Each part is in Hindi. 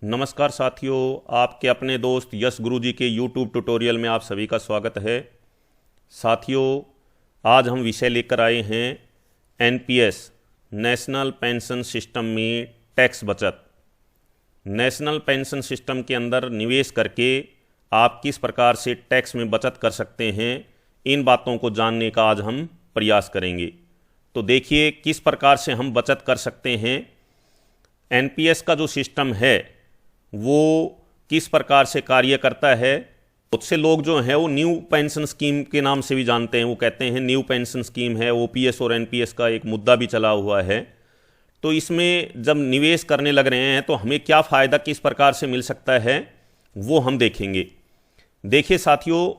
नमस्कार साथियों, आपके अपने दोस्त यश गुरुजी के YouTube ट्यूटोरियल में आप सभी का स्वागत है। साथियों, आज हम विषय लेकर आए हैं एनपीएस नेशनल पेंशन सिस्टम में टैक्स बचत। नेशनल पेंशन सिस्टम के अंदर निवेश करके आप किस प्रकार से टैक्स में बचत कर सकते हैं, इन बातों को जानने का आज हम प्रयास करेंगे। तो देखिए किस प्रकार से हम बचत कर सकते हैं। एनपीएस का जो सिस्टम है वो किस प्रकार से कार्य करता है। बहुत से लोग जो हैं वो न्यू पेंशन स्कीम के नाम से भी जानते हैं। वो कहते हैं न्यू पेंशन स्कीम है। ओपीएस और एनपीएस का एक मुद्दा भी चला हुआ है। तो इसमें जब निवेश करने लग रहे हैं तो हमें क्या फ़ायदा किस प्रकार से मिल सकता है वो हम देखेंगे। देखिए साथियों,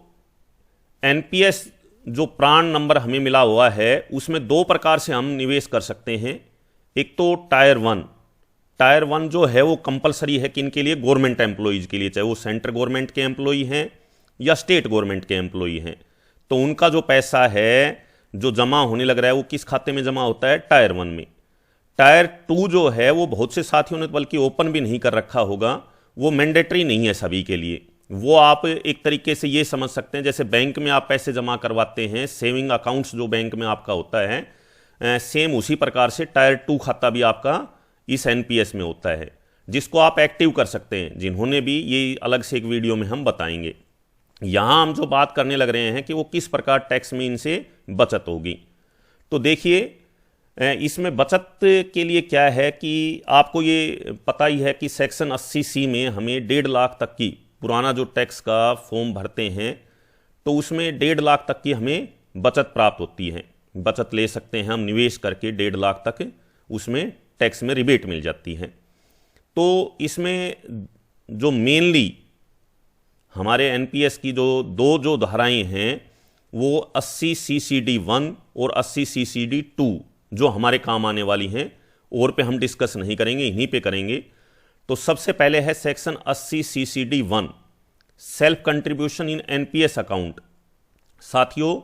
एनपीएस जो प्राण नंबर हमें मिला हुआ है उसमें दो प्रकार से हम निवेश कर सकते हैं। एक तो टायर वन जो है वो कंपलसरी है किन के लिए, गवर्नमेंट एम्प्लॉयज़ के लिए, चाहे वो सेंट्रल गवर्नमेंट के एम्प्लॉई हैं या स्टेट गवर्नमेंट के एम्प्लॉई हैं। तो उनका जो पैसा है जो जमा होने लग रहा है वो किस खाते में जमा होता है, टायर वन में। टायर टू जो है वो बहुत से साथियों ने बल्कि ओपन भी नहीं कर रखा होगा, वो मैंडेटरी नहीं है सभी के लिए। वो आप एक तरीके से ये समझ सकते हैं जैसे बैंक में आप पैसे जमा करवाते हैं, सेविंग अकाउंट्स जो बैंक में आपका होता है, सेम उसी प्रकार से टायर टू खाता भी आपका इस एनपीएस में होता है, जिसको आप एक्टिव कर सकते हैं। जिन्होंने भी ये अलग से एक वीडियो में हम बताएंगे। यहाँ हम जो बात करने लग रहे हैं कि वो किस प्रकार टैक्स में इनसे बचत होगी। तो देखिए इसमें बचत के लिए क्या है कि आपको ये पता ही है कि सेक्शन 80C में हमें 1.5 लाख तक की, पुराना जो टैक्स का फॉर्म भरते हैं तो उसमें 1.5 लाख तक की हमें बचत प्राप्त होती है। बचत ले सकते हैं हम निवेश करके 1.5 लाख तक, उसमें टैक्स में रिबेट मिल जाती है। तो इसमें जो मेनली हमारे एनपीएस की जो धाराएं हैं वो 80CCD1 और 80CCD2 जो हमारे काम आने वाली हैं, और पे हम डिस्कस नहीं करेंगे, इन्हीं पे करेंगे। तो सबसे पहले है section 80CCD1, self contribution in NPS account. साथियों,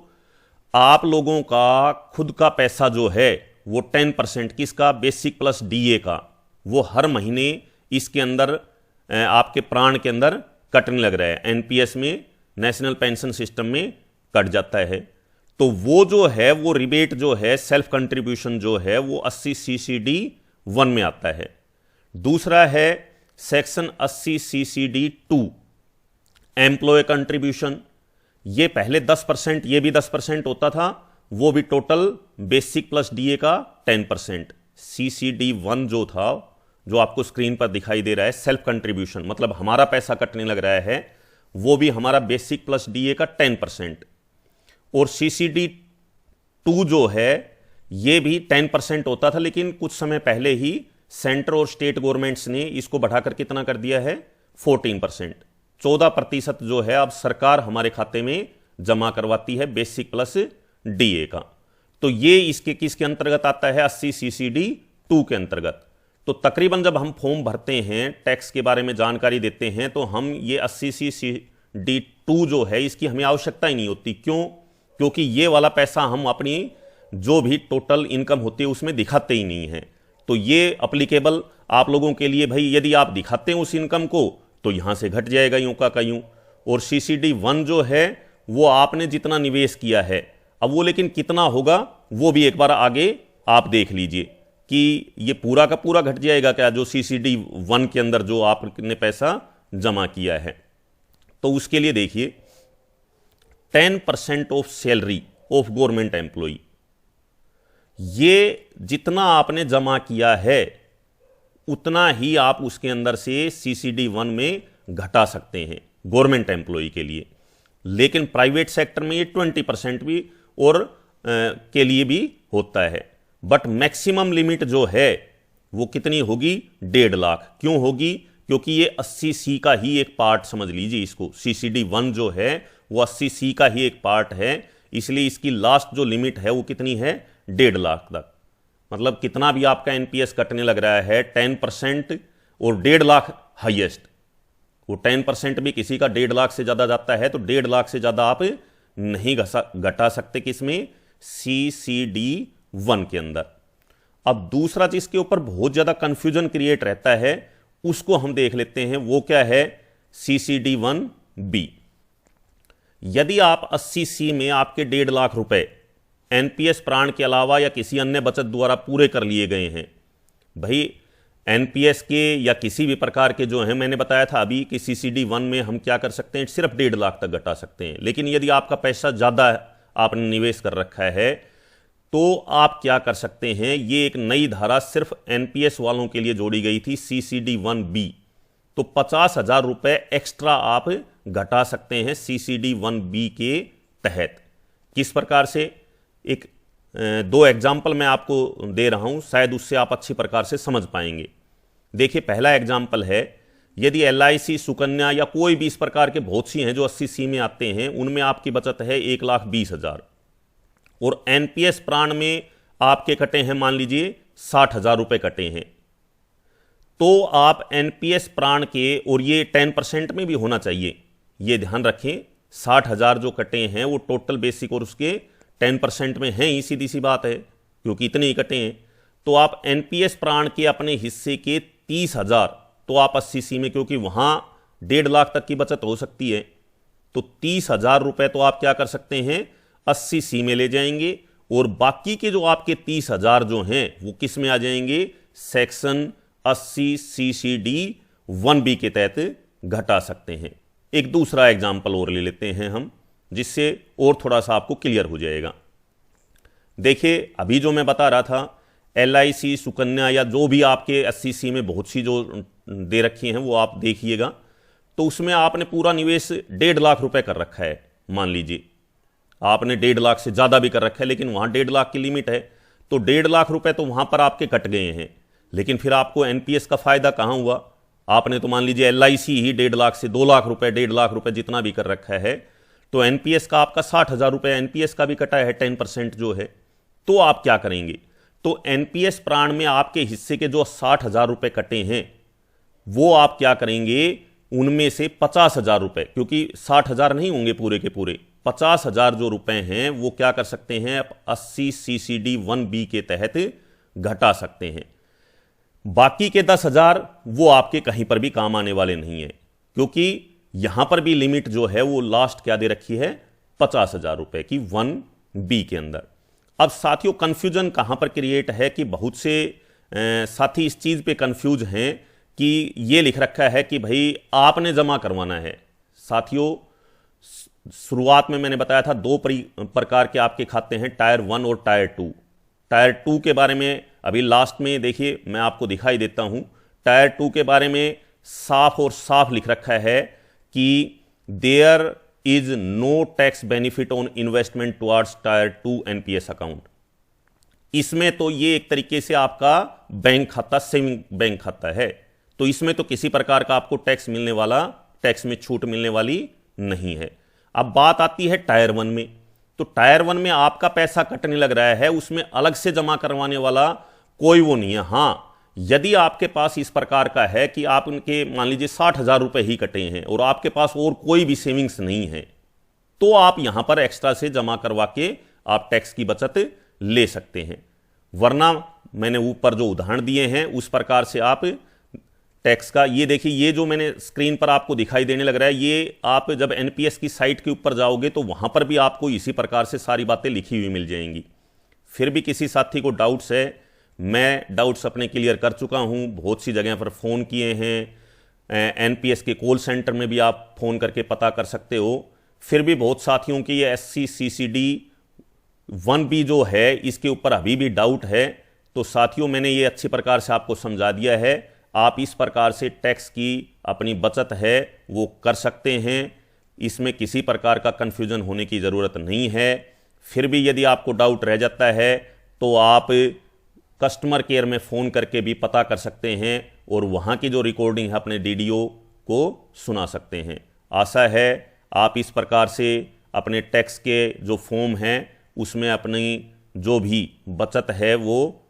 आप लोगों का खुद का पैसा जो है वो 10% किसका, बेसिक प्लस डीए का, वो हर महीने इसके अंदर आपके प्राण के अंदर कटने लग रहा है। एनपीएस में, नेशनल पेंशन सिस्टम में कट जाता है। तो वो जो है वो रिबेट जो है, सेल्फ कंट्रीब्यूशन जो है वो 80CCD1 में आता है। दूसरा है सेक्शन 80CCD2, एम्प्लॉय कंट्रीब्यूशन। ये पहले 10%, ये भी 10% होता था, वो भी टोटल बेसिक प्लस डीए का 10%। CCD1 जो था, जो आपको स्क्रीन पर दिखाई दे रहा है, सेल्फ कंट्रीब्यूशन, मतलब हमारा पैसा कटने लग रहा है, वो भी हमारा बेसिक प्लस डीए का 10%। और CCD2 जो है ये भी 10% होता था, लेकिन कुछ समय पहले ही सेंट्रल और स्टेट गवर्नमेंट्स ने इसको बढ़ाकर कितना कर दिया है, 14%। 14% जो है अब सरकार हमारे खाते में जमा करवाती है बेसिक प्लस डीए का। तो ये इसके किसके अंतर्गत आता है, 80CCD2 के अंतर्गत। तो तकरीबन जब हम फॉर्म भरते हैं, टैक्स के बारे में जानकारी देते हैं, तो हम ये 80CCD2 जो है इसकी हमें आवश्यकता ही नहीं होती। क्यों? क्योंकि ये वाला पैसा हम अपनी जो भी टोटल इनकम होती है उसमें दिखाते ही नहीं है। तो ये अप्लीकेबल आप लोगों के लिए, भाई यदि आप दिखाते हैं उस इनकम को तो यहां से घट जाएगा यूं का यूं। और CCD1 जो है वो आपने जितना निवेश किया है, अब वो लेकिन कितना होगा वो भी एक बार आगे आप देख लीजिए कि ये पूरा का पूरा घट जाएगा क्या, जो CCD1 के अंदर जो आपने पैसा जमा किया है। तो उसके लिए देखिए 10% of salary of government employee, ये जितना आपने जमा किया है उतना ही आप उसके अंदर से CCD1 में घटा सकते हैं गवर्नमेंट एम्प्लॉई के लिए। लेकिन प्राइवेट सेक्टर में ये 20% भी और के लिए भी होता है। बट मैक्सिमम लिमिट जो है वो कितनी होगी, 1.5 लाख। क्यों होगी? क्योंकि ये 80C का ही एक पार्ट समझ लीजिए इसको। CCD1 जो है वो 80C का ही एक पार्ट है, इसलिए इसकी लास्ट जो लिमिट है वो कितनी है, 1.5 लाख तक। मतलब कितना भी आपका एनपीएस कटने लग रहा है, 10% और 1.5 लाख हाईएस्ट। वो 10% भी किसी का 1.5 लाख से ज़्यादा जाता है तो 1.5 लाख से ज़्यादा आप नहीं घटा सकते किसमें, CCD1 के अंदर। अब दूसरा चीज के ऊपर बहुत ज्यादा कंफ्यूजन क्रिएट रहता है, उसको हम देख लेते हैं। वो क्या है? CCD1B। यदि आप 80C में आपके 1.5 लाख रुपए एनपीएस प्राण के अलावा या किसी अन्य बचत द्वारा पूरे कर लिए गए हैं, भाई एनपीएस के या किसी भी प्रकार के जो हैं, मैंने बताया था अभी कि CCD1 में हम क्या कर सकते हैं, सिर्फ 1.5 लाख तक घटा सकते हैं। लेकिन यदि आपका पैसा ज़्यादा आपने निवेश कर रखा है तो आप क्या कर सकते हैं, ये एक नई धारा सिर्फ एनपीएस वालों के लिए जोड़ी गई थी, CCD1B। तो 50,000 रुपये एक्स्ट्रा आप घटा सकते हैं CCD1B के तहत। किस प्रकार से? एक 2 एग्जाम्पल मैं आपको दे रहा हूं, शायद उससे आप अच्छी प्रकार से समझ पाएंगे। देखिए, पहला एग्जाम्पल है, यदि LIC, सुकन्या या कोई भी इस प्रकार के बहुत सी हैं जो 80C में आते हैं, उनमें आपकी बचत है 1,20,000 और एनपीएस प्राण में आपके कटे हैं, मान लीजिए 60,000 रुपये कटे हैं, तो आप एनपीएस प्राण के, और ये 10% में भी होना चाहिए, ये ध्यान रखें, 60,000 जो कटे हैं वो टोटल बेसिक और उसके 10% में हैं ही, सीधी सी बात है, क्योंकि इतने ही कटे हैं। तो आप एनपीएस प्राण के अपने हिस्से के 30,000, तो आप 80C में, क्योंकि वहां 1.5 लाख तक की बचत हो सकती है, तो 30,000 रुपये तो आप क्या कर सकते हैं, 80C में ले जाएंगे, और बाकी के जो आपके 30,000 जो हैं वो किस में आ जाएंगे, सेक्शन 80 CCD1B के तहत घटा सकते हैं। एक दूसरा एग्जाम्पल और ले लेते हैं हम, जिससे और थोड़ा सा आपको क्लियर हो जाएगा। देखिए, अभी जो मैं बता रहा था, LIC, सुकन्या या जो भी आपके 80C में बहुत सी जो दे रखी हैं वो आप देखिएगा, तो उसमें आपने पूरा निवेश 1.5 लाख रुपए कर रखा है। मान लीजिए आपने 1.5 लाख से ज़्यादा भी कर रखा है, लेकिन वहाँ 1.5 लाख की लिमिट है, तो 1.5 लाख रुपए तो वहाँ पर आपके कट गए हैं। लेकिन फिर आपको एनपीएस का फ़ायदा कहाँ हुआ? आपने तो मान लीजिए LIC ही 1.5 लाख से 2 लाख रुपए, 1.5 लाख रुपए जितना भी कर रखा है, तो एनपीएस का आपका 60,000 रुपये एनपीएस का भी कटा है, 10% जो है। तो आप क्या करेंगे, तो एनपीएस प्राण में आपके हिस्से के जो 60,000 रुपये कटे हैं, वो आप क्या करेंगे, उनमें से 50,000 रुपये, क्योंकि 60,000 नहीं होंगे पूरे के पूरे, 50,000 जो रुपए हैं वो क्या कर सकते हैं, 80 CCD1B के तहत घटा सकते हैं। बाकी के 10,000 वो आपके कहीं पर भी काम आने वाले नहीं है, क्योंकि यहां पर भी लिमिट जो है वो लास्ट क्या दे रखी है, 50,000 रुपए की 1B के अंदर। अब साथियों, कंफ्यूजन कहां पर क्रिएट है कि बहुत से साथी इस चीज पे कंफ्यूज हैं कि ये लिख रखा है कि भाई आपने जमा करवाना है। साथियों, शुरुआत में मैंने बताया था 2 प्रकार के आपके खाते हैं, टायर 1 और टायर 2। टायर 2 के बारे में अभी लास्ट में देखिए मैं आपको दिखाई देता हूं। टायर 2 के बारे में साफ और साफ लिख रखा है कि there is no tax benefit on investment towards tier 2 NPS account. इसमें तो ये एक तरीके से आपका बैंक खाता, सेविंग बैंक खाता है, तो इसमें तो किसी प्रकार का आपको टैक्स मिलने वाला, टैक्स में छूट मिलने वाली नहीं है। अब बात आती है टायर 1 में, तो टायर 1 में आपका पैसा कटने लग रहा है, उसमें अलग से जमा करवाने वाला कोई वो नहीं है। हाँ, यदि आपके पास इस प्रकार का है कि आप उनके मान लीजिए 60,000 रुपए ही कटे हैं और आपके पास और कोई भी सेविंग्स नहीं है, तो आप यहां पर एक्स्ट्रा से जमा करवा के आप टैक्स की बचत ले सकते हैं। वरना मैंने ऊपर जो उदाहरण दिए हैं उस प्रकार से आप टैक्स का, ये देखिए, ये जो मैंने स्क्रीन पर आपको दिखाई देने लग रहा है, ये आप जब एनपीएस की साइट के ऊपर जाओगे तो वहां पर भी आपको इसी प्रकार से सारी बातें लिखी हुई मिल जाएंगी। फिर भी किसी साथी को डाउट्स है, मैं डाउट्स अपने क्लियर कर चुका हूं, बहुत सी जगह पर फ़ोन किए हैं, एनपीएस के कॉल सेंटर में भी आप फ़ोन करके पता कर सकते हो। फिर भी बहुत साथियों की ये SC CCD1B जो है इसके ऊपर अभी भी डाउट है, तो साथियों मैंने ये अच्छी प्रकार से आपको समझा दिया है। आप इस प्रकार से टैक्स की अपनी बचत है वो कर सकते हैं, इसमें किसी प्रकार का कन्फ्यूजन होने की ज़रूरत नहीं है। फिर भी यदि आपको डाउट रह जाता है तो आप कस्टमर केयर में फ़ोन करके भी पता कर सकते हैं और वहाँ की जो रिकॉर्डिंग है अपने DDO को सुना सकते हैं। आशा है आप इस प्रकार से अपने टैक्स के जो फॉर्म हैं उसमें अपनी जो भी बचत है वो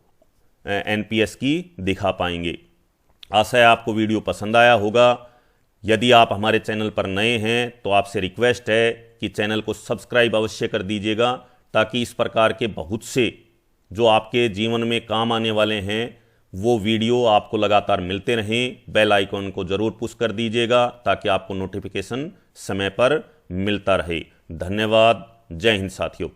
एनपीएस की दिखा पाएंगे। आशा है आपको वीडियो पसंद आया होगा। यदि आप हमारे चैनल पर नए हैं तो आपसे रिक्वेस्ट है कि चैनल को सब्सक्राइब अवश्य कर दीजिएगा, ताकि इस प्रकार के बहुत से जो आपके जीवन में काम आने वाले हैं वो वीडियो आपको लगातार मिलते रहें, बेल आइकॉन को ज़रूर पुश कर दीजिएगा ताकि आपको नोटिफिकेशन समय पर मिलता रहे। धन्यवाद। जय हिंद साथियों।